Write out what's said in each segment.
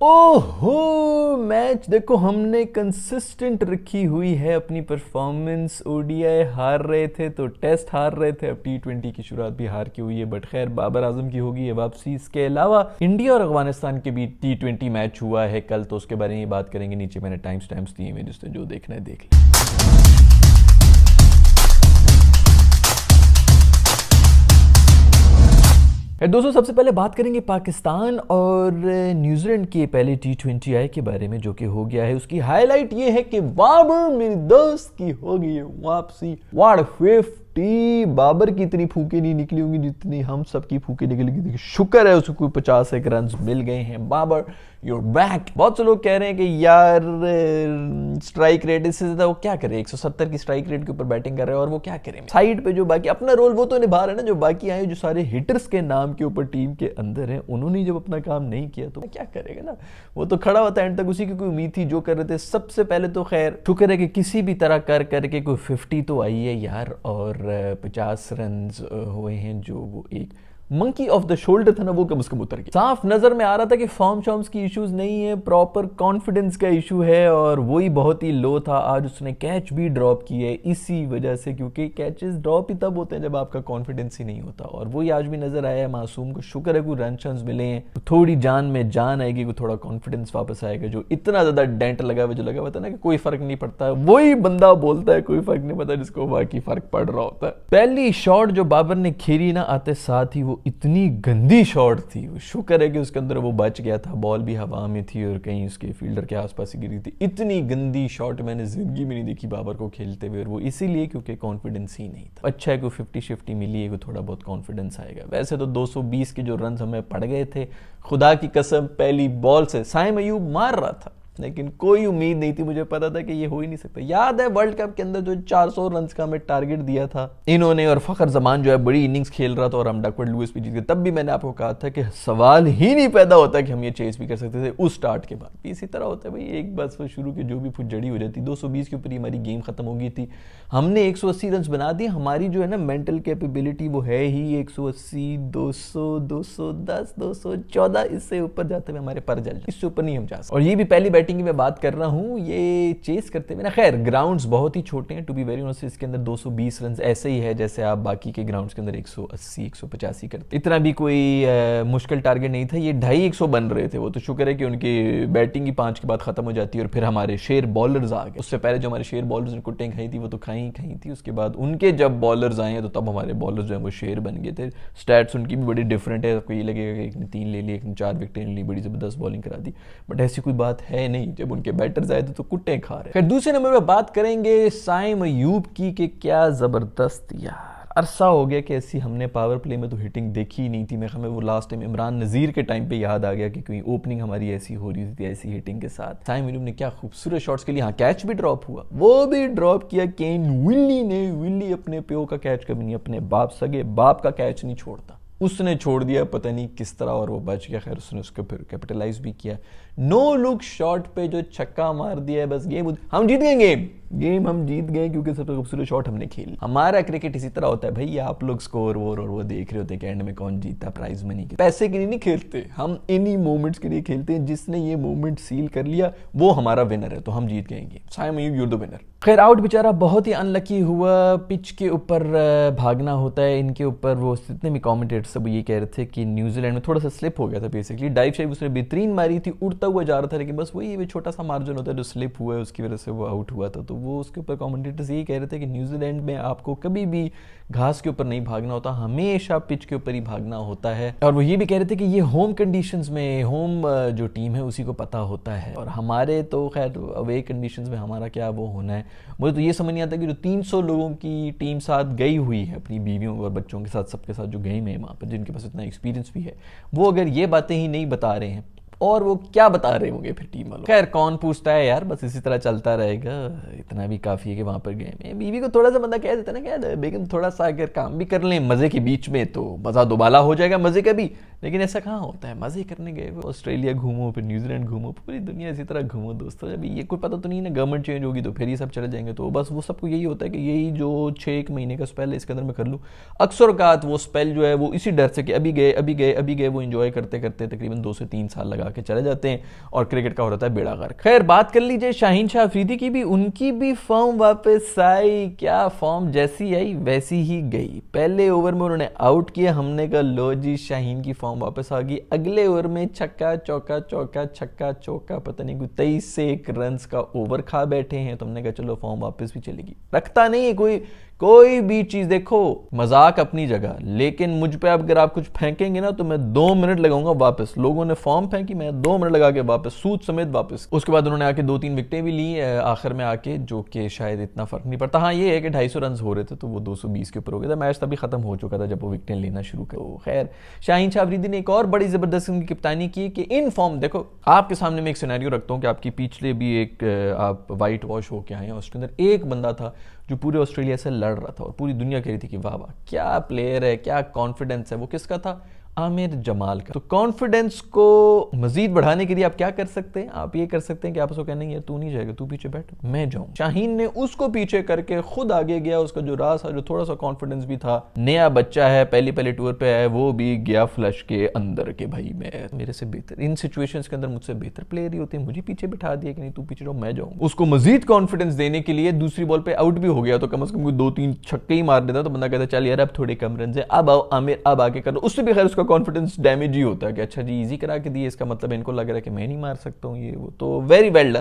اوہو میچ دیکھو، ہم نے کنسسٹنٹ رکھی ہوئی ہے اپنی پرفارمنس. او ڈی آئی ہار رہے تھے تو ٹیسٹ ہار رہے تھے، اب T20 کی شروعات بھی ہار کی ہوئی ہے، بٹ خیر بابر اعظم کی ہوگی ہے واپسی. اس کے علاوہ انڈیا اور افغانستان کے بیچ T20 میچ ہوا ہے کل، تو اس کے بارے میں بات کریں گے. نیچے میں نے ٹائم سٹیمپس دیے ہوئے، جس نے جو دیکھنا ہے دیکھ لیں. دوستوں سب سے پہلے بات کریں گے پاکستان اور نیوزی لینڈ کی پہلے T20 آئی کے بارے میں، جو کہ ہو گیا ہے. اس کی ہائی لائٹ یہ ہے کہ بابر میرے دوست کی ہو گئی ہے واپسی. واٹ 50 بابر کی اتنی پھونکیں نہیں نکلی ہوں گی جتنی ہم سب کی پھونکیں نکلی گئی. شکر ہے اس کو 50 رنز مل گئے ہیں. Babar your back. بہت سے لوگ کہہ رہے ہیں کہ یار سٹرائک ریٹ اس سے زیادہ وہ کیا کرے، 170 کی سٹرائک ریٹ کے اوپر بیٹنگ کر رہے ہیں اور وہ کیا کریں. سائیڈ پہ جو باقی اپنا رول وہ تو نبھا رہے ہیں نا، جو باقی آئے جو سارے ہٹرز کے نام کے اوپر ٹیم کے اندر ہیں، انہوں نے جب اپنا کام نہیں کیا تو کیا کرے گا نا. وہ تو کھڑا ہوتا ہے اینڈ تک، اسی کی کوئی امید تھی جو کر رہے تھے. سب سے پہلے تو خیر شکر ہے کہ کسی بھی طرح کر کے کوئی 50 تو آئی ہے یار، اور 50 رنز ہوئے ہیں، جو وہ ایک منکی آف دا شولڈر تھا نا، وہ کم از کم اتر گیا. صاف نظر میں آ رہا تھا کہ فارم شارمز کی ایشوز نہیں ہے، پراپر کانفیڈنس کا ایشو ہے، اور وہی بہت ہی لو تھا. آج اس نے کیچ بھی ڈراپ کی ہے اسی وجہ سے، کیونکہ کیچز ڈراپ ہی تب ہوتے ہیں جب آپ کا کانفیڈنس ہی نہیں ہوتا، اور وہی آج بھی نظر آیا ہے معصوم کو. شکر ہے کوئی رن شنز ملے ہیں، تھوڑی جان میں جان آئے گی، کوئی تھوڑا کانفیڈنس واپس آئے گا. جو اتنا زیادہ ڈینٹ لگا ہوا تھا نا کہ کوئی فرق نہیں پڑتا، وہی بندہ بولتا ہے کوئی فرق نہیں پڑتا جس کو باقی فرق پڑ رہا ہوتا ہے. پہلی شاٹ جو بابر نے کھیلی نا آتے ساتھ ہی، وہ اتنی گندی شاٹ تھی. شکر ہے کہ اس کے اندر وہ بچ گیا تھا، بال بھی ہوا میں تھی اور کہیں اس کے فیلڈر کے آس پاس ہی گری تھی. اتنی گندی شاٹ میں نے زندگی میں نہیں دیکھی بابر کو کھیلتے ہوئے، اور وہ اسی لیے کیونکہ کانفیڈنس ہی نہیں تھا. اچھا ہے کوئی 50 ملی ہے، کوئی تھوڑا بہت کانفیڈنس آئے گا. ویسے تو 220 کے جو رنز ہمیں پڑ گئے تھے، خدا کی قسم پہلی بال سے سائم ایوب مار رہا تھا، لیکن کوئی امید نہیں تھی. مجھے پتا تھا کہ یہ ہو ہی نہیں سکتا. یاد ہے ورلڈ کپ کے اندر جو 400 رنز کا ہمیں ٹارگٹ دیا تھا انہوں نے، اور فخر زمان جو ہے بڑی اننگز کھیل رہا تھا اور ہم ڈکورڈ لوئس بھی جیت گئے. تب بھی میں نے آپ کو کہا تھا کہ سوال ہی نہیں پیدا ہوتا کہ ہم یہ چیز بھی کر سکتے تھے. اس سٹارٹ کے بعد بھی اسی طرح ہوتا ہے بھائی، ایک بس وہ شروع کی جو بھی جڑی ہو جاتی. 220 کے اوپر ہی ہماری گیم ختم ہو گئی تھی. ہم نے 180 رنز بنا دی. ہماری جو ہے نا مینٹل کیپیبلٹی وہ ہے ہی 180، 200، 210، 214. اس سے اوپر جاتے ہوئے ہمارے پر جل جائے، اس سے اوپر نہیں ہم جا سکتے. اور یہ بھی پہلی بیٹنگ کی میں بات کر رہا ہوں، یہ چیز کرتے ہوئے نا، خیر گراؤنڈز بہت ہی چھوٹے ہیں ٹو بی ویری آنیسٹ. اس کے اندر 220 رنز ایسے ہی ہے جیسے آپ باقی کے گراؤنڈز کے اندر 180، 185 کرتے. اتنا بھی کوئی مشکل ٹارگٹ نہیں تھا. یہ 250 بن رہے تھے. وہ تو شکر ہے کہ ان کی بیٹنگ ہی 5 کے بعد ختم ہو جاتی ہے، اور پھر ہمارے شیر بالرز آ گئے. اس سے پہلے جو ہمارے شیر بالرز نے کٹیں کھائی تھی وہ تو کھائی تھی. اس کے بعد ان کے جب بالرز آئے ہیں تو تب ہمارے بالرز جو ہیں وہ شیر بن گئے تھے. سٹیٹس ان کی بھی بڑی ڈفرینٹ ہے. آپ کو یہ لگے گا کہ ایک نے 3 لے لی، ایک نے 4 وکٹیں لی، بڑی زبردست بالنگ کرا دی، بٹ ایسی کوئی بات ہے نہیں. جب ان کے بیٹرز آئے تو کٹیں کھا رہے. پھر دوسرے نمبر پہ بات کریں گے سائم ایوب کی، کہ کیا زبردست یار. عرصہ ہو گیا کہ ایسی ہم نے پاور پلے میں تو ہٹنگ دیکھی ہی نہیں تھی. میں ہمیں وہ لاسٹ ٹائم عمران نذیر کے ٹائم پہ یاد آ گیا کہ کوئی اوپننگ ہماری ایسی ہو رہی تھی ایسی ہٹنگ کے ساتھ. سائم ایوب نے کیا خوبصورت شاٹس کے لیے، ہاں کیچ بھی ڈراپ ہوا، وہ بھی ڈراپ کیا کین ولی نے. ولی اپنے پیو کا کیچ کبھی نہیں، اپنے باپ سگے باپ کا کیچ نہیں چھوڑتا. اس نے چھوڑ دیا پتہ نہیں کس طرح، اور وہ بچ گیا. خیر اس نے اس کو پھر کیپٹلائز بھی کیا. نو لک شاٹ پہ جو چھکا مار دیا ہے، بس گیم ہم جیت گئے. گیم ہم جیت گئے کیونکہ سب سے خوبصورت شاٹ ہم نے کھیلی. ہمارا کرکٹ اسی طرح ہوتا ہے بھائی، آپ لوگ سکور اور وہ دیکھ رہے ہوتے ہیں کہ اینڈ میں کون جیتا، پرائز منی کے پیسے کے لیے نہیں کھیلتے ہم، انہی مومنٹس کے لیے کھیلتے ہیں. جس نے یہ مومنٹ سیل کر لیا وہ ہمارا ونر ہے، تو ہم جیت گئے game. Saim Ayub you the winner. خیر آؤٹ بیچارہ بہت ہی انلکی ہوا. پچ کے اوپر بھاگنا ہوتا ہے ان کے اوپر. وہ جتنے بھی کامنٹیٹر سب یہ کہہ رہے تھے کہ نیوزی لینڈ میں تھوڑا سا سلپ ہو گیا تھا. بیسکلی ڈائیو شائیو اس نے بہترین ماری تھی، اڑتا ہوا جا رہا تھا، لیکن بس وہی چھوٹا سا مارجن ہوتا ہے جو سلپ ہوا ہے اس کی وجہ سے وہ آؤٹ ہوا تھا. تو وہ اس کے اوپر کامنٹیٹرز یہ کہہ رہے تھے کہ نیوزی لینڈ میں آپ کو کبھی بھی گھاس کے اوپر نہیں بھاگنا ہوتا، ہمیشہ پچ کے اوپر ہی بھاگنا ہوتا ہے. اور وہ یہ بھی کہہ رہے تھے کہ یہ ہوم کنڈیشنز میں، ہوم جو ٹیم ہے اسی کو پتا ہوتا ہے، اور ہمارے تو خیر اوے کنڈیشنز میں ہمارا کیا وہ ہونا ہے. مجھے تو یہ سمجھ نہیں آتا کہ جو 300 لوگوں کی ٹیم ساتھ گئی ہوئی ہے، اپنی بیویوں اور بچوں کے ساتھ، سب کے ساتھ جو گئے ہیں وہاں پر، جن کے پاس اتنا ایکسپیرینس بھی ہے، وہ اگر یہ باتیں ہی نہیں بتا رہے ہیں، اور وہ کیا بتا رہے ہوں گے پھر ٹیم والوں. خیر کون پوچھتا ہے یار، بس اسی طرح چلتا رہے گا. اتنا بھی کافی ہے کہ وہاں پر گئے میں بیوی کو تھوڑا سا بندہ کہہ دیتا نا کہ بیگم تھوڑا سا اگر کام بھی کر لیں مزے کے بیچ میں تو مزہ دوبالا ہو جائے گا مزے کا بھی. لیکن ایسا کہاں ہوتا ہے. مزے کرنے گئے ہوئے آسٹریلیا گھومو, پھر نیوزی لینڈ گھومو, پوری دنیا اسی طرح گھومو دوستو. جب یہ کوئی پتہ تو نہیں نا گورنمنٹ چینج ہوگی تو پھر یہ سب چلے جائیں گے. تو بس وہ سب کو یہی ہوتا ہے کہ یہی جو 6 مہینے کا اسپیل ہے اس کے اندر میں کر لوں. اکثر اوقات وہ اسپیل جو ہے وہ اسی ڈر سے کہ ابھی گئے وہ انجوائے کرتے کرتے تقریباً 2 سے 3 سال لگا کے چلے جاتے ہیں اور کرکٹ کا ہو رہتا ہے بیڑا غرق. خیر بات کر لیجئے شاہین شاہ افریدی کی بھی. ان کی بھی فارم واپس آئی. کیا فارم جیسی آئی ویسی ہی گئی. پہلے اوور میں انہوں نے آؤٹ کیا, ہم نے کہا لو جی شاہین کی فارم واپس آ گئی. اگلے اوور میں چھکا چوکا پتہ نہیں کوئی 23 سے 1 رنز کا اوور کھا بیٹھے ہیں. تو ہم نے کہا چلو فارم واپس بھی چلے گی. رکھتا نہیں ہے کوئی بھی چیز. دیکھو مذاق اپنی جگہ, لیکن مجھ پہ اگر آپ کچھ پھینکیں گے نا تو میں 2 منٹ لگاؤں گا واپس. لوگوں نے فارم پھینکی, میں 2 منٹ لگا کے واپس سود سمیت واپس. اس کے بعد انہوں نے آ کے 2-3 وکٹیں بھی لی آخر میں آ کے, جو کہ شاید اتنا فرق نہیں پڑتا. ہاں یہ ہے کہ 250 رنز ہو رہے تھے تو وہ 220 کے اوپر ہو گیا تھا. میچ تبھی ختم ہو چکا تھا جب وہ وکٹیں لینا شروع کر. خیر شاہین شاہ افریدی نے ایک اور بڑی زبردست ان کی کپتانی کی کہ ان فارم. دیکھو آپ کے سامنے میں ایک سینیریو رکھتا ہوں کہ آپ کی پچھلے بھی ایک آپ وائٹ واش ہو کے آئے ہیں. اس کے اندر ایک بندہ تھا جو پورے آسٹریلیا سے لڑ رہا تھا اور پوری دنیا کہہ رہی تھی کہ واہ واہ کیا پلیئر ہے, کیا کانفیڈنس ہے. وہ کس کا تھا؟ عامر جمال کا. تو کانفیڈنس کو مزید بڑھانے کے لیے آپ کیا کر سکتے ہیں؟ آپ یہ کر سکتے ہیں کہ آپ اس کو کہنے گے تو نہیں جائے گا, تو پیچھے بیٹھ, میں جاؤں. شاہین نے اس کو پیچھے کر کے خود آگے گیا. اس کا جو راز تھا, جو تھوڑا سا کانفیڈنس بھی تھا, نیا بچہ ہے, پہلے ٹور پہ ہے, وہ بھی گیا فلش کے اندر کہ بھائی میں میرے سے بہتر ان سچویشنز کے اندر مجھ سے بہتر پلیئر ہی ہوتے ہیں, مجھے پیچھے بٹھا دیا کہ نہیں تو پیچھے جاؤ میں جاؤں. اس کو مزید کانفیڈنس دینے کے لیے دوسری بال پہ آؤٹ بھی ہو گیا تو کم از کم کوئی 2-3 چھکے ہی مار دیتا تو بندہ کہتا چل یار اب تھوڑے کم رنز ہیں, اب آؤ عامر اب آگے کرو. اس سے بھی خیر اس کا کانفیڈنس ڈیمیج ہی ہوتا ہے کہ اچھا جی ایزی کرا کے دیے, اس کا مطلب ان کو لگ رہا ہے کہ میں نہیں مار سکتا ہوں یہ وہ. تو ویری ویل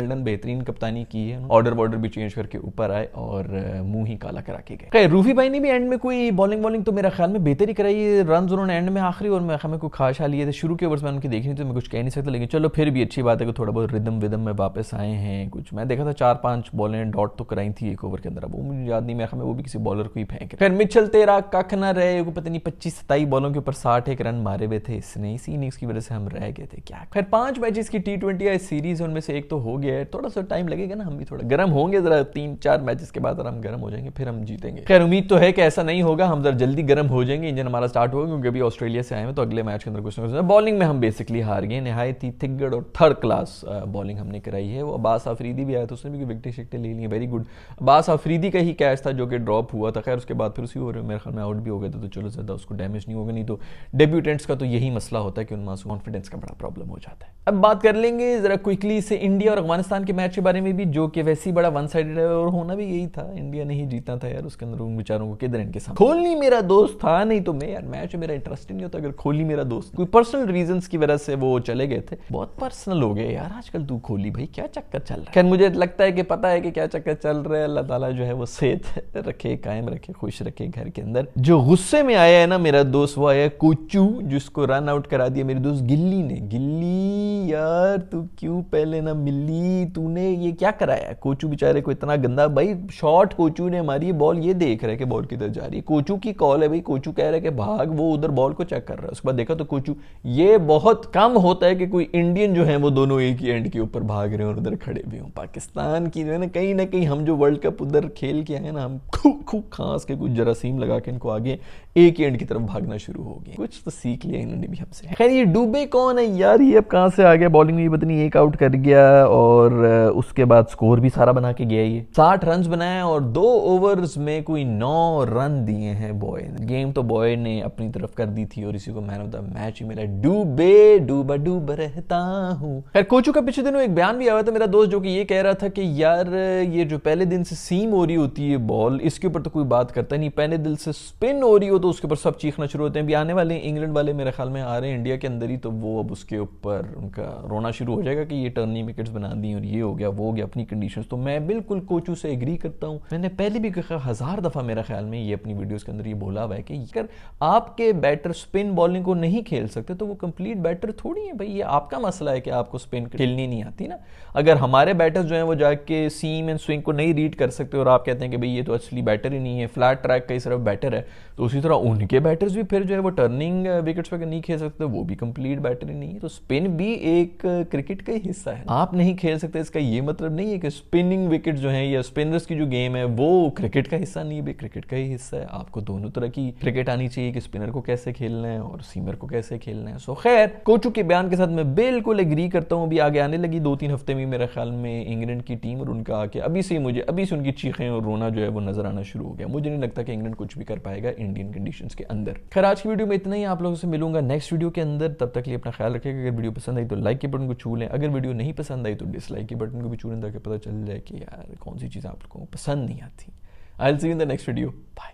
ڈن, بہترین کپتانی کی ہے. آرڈر بھی چینج کر کے اوپر آئے اور منہ ہی کالا کرا کے گئے. خیر روفی بھائی نے بھی اینڈ میں کوئی بالنگ تو میرا خیال میں بہتر ہی کرائی. رنز انہوں نے اینڈ میں آخری اوور میں ہمیں کوئی خاص حال لیے تھے. شروع کے اوورز میں ان کی دیکھنی تو میں کچھ کہہ نہیں سکتا, لیکن چلو پھر بھی اچھی بات ہے کہ تھوڑا بہت ردم میں واپس آئے ہیں. کچھ میں دیکھا تھا 4-5 بالیں ڈاٹ تو کرائی تھی ایک اوور کے اندر, اب وہ مجھے یاد نہیں, میں وہ بھی کسی بالر کو ہی پھینک. خیر مچل تیرا ککھ نہ رہے, پتہ نہیں 25-27 بالوں کے اوپر 61 رن مارے ہوئے تھے اس نے. اسی اننگز کی وجہ سے ہم رہ گئے تھے. کیا خیر 5 میچز کی T20 سیریز ان میں سے ایک تو ہو گیا ہے. تھوڑا سا ٹائم لگے گا نا, ہم بھی تھوڑا گرم ہوں گے, ذرا 3-4 میچز کے بعد ہم گرم ہو جائیں گے, پھر ہم جیتیں گے. خیر امید تو ہے کہ ایسا نہیں ہوگا, ہم ذرا جلدی گرم ہو جائیں گے, انجن ہمارا سٹارٹ ہوگا کیونکہ ابھی آسٹریلیا سے آئے ہیں تو اگلے میچ کے اندر کچھ نہ کچھ. بالنگ میں ہم بیسکلی ہار گئے, نہایت ہی تھگڑ اور تھرڈ کلاس بالنگ ہم نے کرائی ہے. وہ عباس آفریدی بھی آیا تھا, اس نے بھی وکٹیں شکٹیں لے لی ہیں, ویری گڈ. عباس آفریدی کا ہی کیچ تھا جو کہ ڈراپ ہوا تھا. خیر اس کے بعد پھر اسی اوور میں میرے خیال میں آؤٹ بھی ہو گیا تھا, تو چلو زیادہ اس کو ڈیمیج نہیں ہوگا. نہیں تو ڈیبیوٹنٹس کا تو یہی مسئلہ ہوتا ہے کہ ان میں کانفیڈنس کا بڑا پرابلم ہو جاتا ہے. اب بات کر لیں گے ذرا کوئکلی سے انڈیا اور افغانستان کے میچ کے بارے میں بھی, جو کہ ویسے ہی بڑا ون سائیڈڈ ہے اور ہونا بھی یہی تھا. انڈیا نے ہی جیتنا تھا یار, اس کے اندر ان بیچاروں کو کدھر ان کے سامنے. کوہلی میرا دوست تھا نہیں تو میں یار میچ میرا انٹرسٹ نہیں ہوتا اگر کوہلی میرا دوست. کوئی پرسنل ریزنز کی وجہ سے وہ چلے گئے تھے, بہت پرسنل ہو گئے یار آج کل. تو کوہلی بھائی کیا چکر چل رہا ہے؟ خیر مجھے لگتا ہے کہ پتہ ہے کہ کیا چکر چل رہا ہے. اللہ تعالیٰ جو ہے وہ صحت رکھے, قائم رکھے, خوش رکھے گھر کے اندر. جو غصے میں آیا ہے نا میرا دوست, وہ آیا کوچو جس کو رن آؤٹ کرا دیا میرے دوست گلی نے. گلی یار تو کیوں پہلے نہ ملی, تو نے یہ کیا کرایا ہے؟ کوچو بیچارے کو اتنا گندا, بھائی شارٹ کوچو نے ہماری بال, یہ دیکھ رہا ہے کہ بال کدھر جا رہی ہے, کوچو کی کال ہے بھائی, کوچو کہہ رہا ہے کہ بھاگ, وہ ادھر بال کو چیک کر رہا ہے. اس کے بعد دیکھا تو کوچو, یہ بہت کم ہوتا ہے کہ کوئی انڈین جو ہیں وہ دونوں ایک ہی اینڈ کے اوپر بھاگ رہے ہیں اور ادھر کھڑے بھی ہوں. پاکستان کی جو ہے نا کہیں نہ کہیں ہم جو ورلڈ کپ ادھر کھیل کے آئے نا, ہم خوب خاص کے کچھ جراثیم لگا کے ان کو آگے ایک اینڈ کی طرف بھاگنا شروع ہو گئے. کچھ تو سیکھ لیا انہوں نے بھی ہم سے. خیر یہ ڈوبے کون ہے یار, یہ اب کہاں سے آ گیا بالنگ میں پتہ نہیں, ایک آؤٹ کر گیا اور اس کے بعد سکور بھی سارا بنا کے گیا. یہ 60 رنز بنائے اور 2 اوورز میں کوئی 9 رن دیے ہیں بوائے. گیم تو بوائے نے اپنی طرف کر دی تھی اور اسی کو مین آف دا میچ ہی ملا. ڈوبا رہتا ہوں. خیر کوچو کا پچھلے دنوں ایک بیان بھی آیا تھا میرا دوست, جو کہ یہ کہہ رہا تھا کہ یار یہ جو پہلے دن سے سیم ہو رہی ہوتی ہے بال, اس کے اوپر تو کوئی بات کرتا نہیں. پہلے دل سے سپن ہو رہی ہو تو اس کے اوپر سب چیخنا شروع ہوتے ہیں. بھی آنے والے انگلینڈ والے میرے خیال میں آ رہے ہیں انڈیا کے اندر ہی, تو وہ اب اس کے اوپر ان کا رونا شروع ہو جائے گا کہ یہ ٹرنی وکٹس بنا دی اور یہ ہو گیا وہ ہو گیا اپنی کنڈیشنز. تو میں بالکل کوچو سے ایگری کرتا ہوں. میں نے پہلے بھی 1000 دفعہ میرا خیال میں یہ اپنی ویڈیوز کے اندر یہ بولا ہوا ہے کہ اگر آپ کے بیٹر سپن بالنگ کو نہیں کھیل سکتے تو وہ کمپلیٹ بیٹر تھوڑی ہے بھائی. یہ آپ کا مسئلہ ہے کہ آپ کو سپن کھیلنی نہیں آتی نا. اگر ہمارے بیٹرز جو ہیں وہ جا کے سیم اینڈ سوئنگ کو نہیں ریڈ کر سکتے اور آپ کہتے ہیں کہ بھئی یہ تو اصلی بیٹر ہی نہیں ہے, فلیٹ ٹریک کا ہی صرف بیٹر ہے, تو اسی طرح ان کے بیٹرز بھی پھر جو ہے وہ ٹرننگ وکٹس پہ نہیں کھیل سکتے, وہ بھی کمپلیٹ بیٹر ہی نہیں ہے. تو اسپن بھی ایک کرکٹ کا ہی حصہ ہے. آپ نہیں کھیل سکتے اس کا یہ مطلب نہیں ہے کہ اسپننگ وکٹ جو ہیں یا اسپنرز کی جو گیم ہے وہ کرکٹ کا حصہ نہیں ہے. کرکٹ کا ہی حصہ ہے. آپ کو دونوں طرح کی کرکٹ آنی چاہیے کہ اسپنر کو کیسے کھیلنا ہے اور سیمر کو کیسے کھیلنا ہے. سو خیر, کوچو کے بیان کے ساتھ میں بالکل ایگری کرتا ہوں. ابھی آگے آنے لگی 2-3 ہفتے میں میرے خیال میں انگلینڈ کی ٹیم, اور ان کا کہ ابھی سے ان کی چیخیں اور رونا جو ہے وہ نظر آنا شروع ہو گیا. مجھے نہیں لگتا کہ انگلینڈ کچھ بھی کر پائے گا انڈین کنڈیشنز کے اندر. خیر, آج کی ویڈیو میں اتنا ہی. آپ لوگوں سے ملوں گا نیکسٹ ویڈیو کے اندر. تب تک لیے اپنا خیال رکھیں. اگر ویڈیو پسند آئی تو لائک کے بٹن کو چھو لیں. اگر ویڈیو نہیں پسند آئی تو ڈس لائک کے بٹن کو بھی چھو لیں تاکہ پتہ چل جائے کہ یار کون سی چیز آپ لوگوں کو پسند نہیں آتی. I'll see you in the next video. Bye.